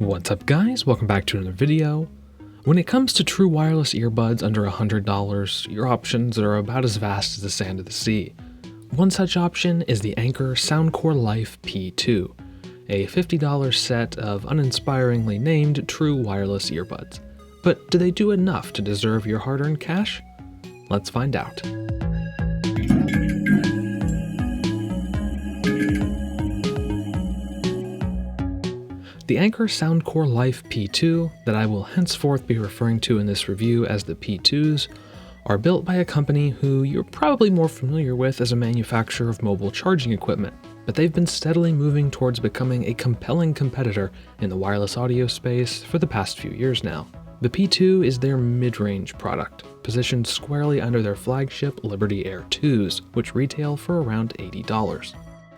What's up guys, welcome back to another video. When it comes to true wireless earbuds under $100, your options are about as vast as the sand of the sea. One such option is the Anker Soundcore Life P2, a $50 set of uninspiringly named true wireless earbuds. But do they do enough to deserve your hard-earned cash? Let's find out. The Anker Soundcore Life P2, that I will henceforth be referring to in this review as the P2s, are built by a company who you're probably more familiar with as a manufacturer of mobile charging equipment, but they've been steadily moving towards becoming a compelling competitor in the wireless audio space for the past few years now. The P2 is their mid-range product, positioned squarely under their flagship Liberty Air 2s, which retail for around $80.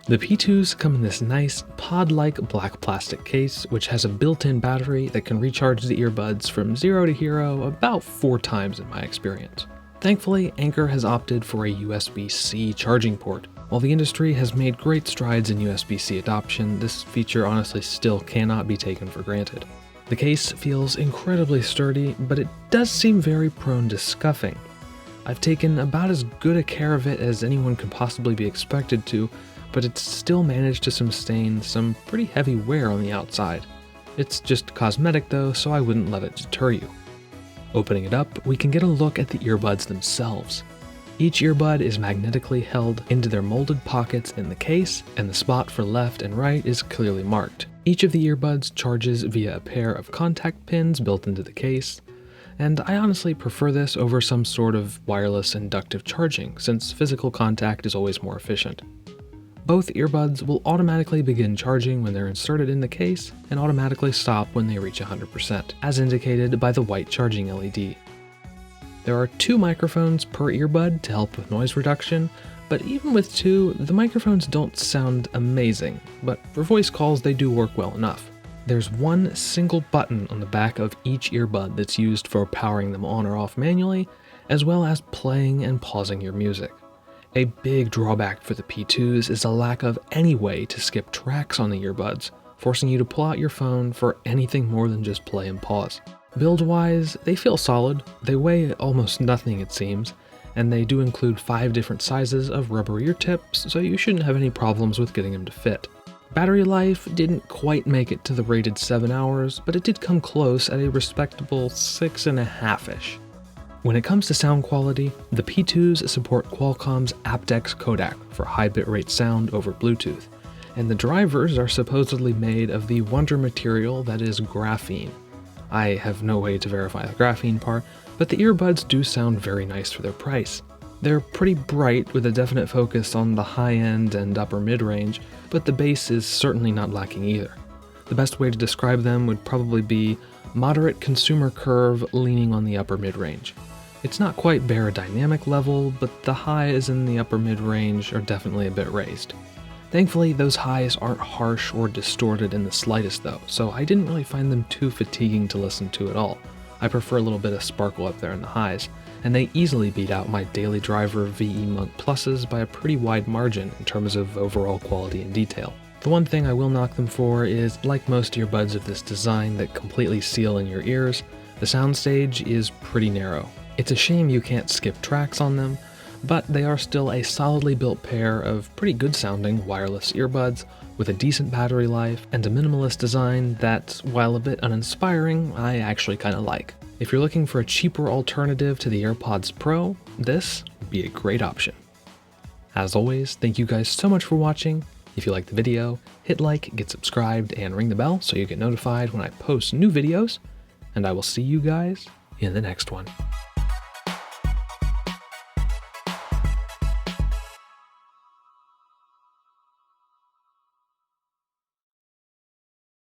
The P2s come in this nice, pod-like black plastic case, which has a built-in battery that can recharge the earbuds from 0 to hero about 4 times in my experience. Thankfully, Anker has opted for a USB-C charging port. While the industry has made great strides in USB-C adoption, this feature honestly still cannot be taken for granted. The case feels incredibly sturdy, but it does seem very prone to scuffing. I've taken about as good a care of it as anyone could possibly be expected to, but it's still managed to sustain some pretty heavy wear on the outside. It's just cosmetic though, so I wouldn't let it deter you. Opening it up, we can get a look at the earbuds themselves. Each earbud is magnetically held into their molded pockets in the case, and the spot for left and right is clearly marked. Each of the earbuds charges via a pair of contact pins built into the case, and I honestly prefer this over some sort of wireless inductive charging, since physical contact is always more efficient. Both earbuds will automatically begin charging when they're inserted in the case and automatically stop when they reach 100%, as indicated by the white charging LED. There are 2 microphones per earbud to help with noise reduction, but even with 2, the microphones don't sound amazing, but for voice calls they do work well enough. There's one single button on the back of each earbud that's used for powering them on or off manually, as well as playing and pausing your music. A big drawback for the P2s is the lack of any way to skip tracks on the earbuds, forcing you to pull out your phone for anything more than just play and pause. Build-wise, they feel solid, they weigh almost nothing it seems, and they do include 5 different sizes of rubber ear tips, so you shouldn't have any problems with getting them to fit. Battery life didn't quite make it to the rated 7 hours, but it did come close at a respectable 6.5-ish. When it comes to sound quality, the P2s support Qualcomm's aptX codec for high bitrate sound over Bluetooth, and the drivers are supposedly made of the wonder material that is graphene. I have no way to verify the graphene part, but the earbuds do sound very nice for their price. They're pretty bright with a definite focus on the high end and upper mid-range, but the bass is certainly not lacking either. The best way to describe them would probably be moderate consumer curve leaning on the upper mid-range. It's not quite barodynamic level, but the highs in the upper mid-range are definitely a bit raised. Thankfully, those highs aren't harsh or distorted in the slightest though, so I didn't really find them too fatiguing to listen to at all. I prefer a little bit of sparkle up there in the highs, and they easily beat out my daily driver VE Monk Pluses by a pretty wide margin in terms of overall quality and detail. The one thing I will knock them for is, like most earbuds of this design that completely seal in your ears, the soundstage is pretty narrow. It's a shame you can't skip tracks on them, but they are still a solidly built pair of pretty good sounding wireless earbuds with a decent battery life and a minimalist design that, while a bit uninspiring, I actually kinda like. If you're looking for a cheaper alternative to the AirPods Pro, this would be a great option. As always, thank you guys so much for watching. If you liked the video, hit like, get subscribed, and ring the bell so you get notified when I post new videos, and I will see you guys in the next one.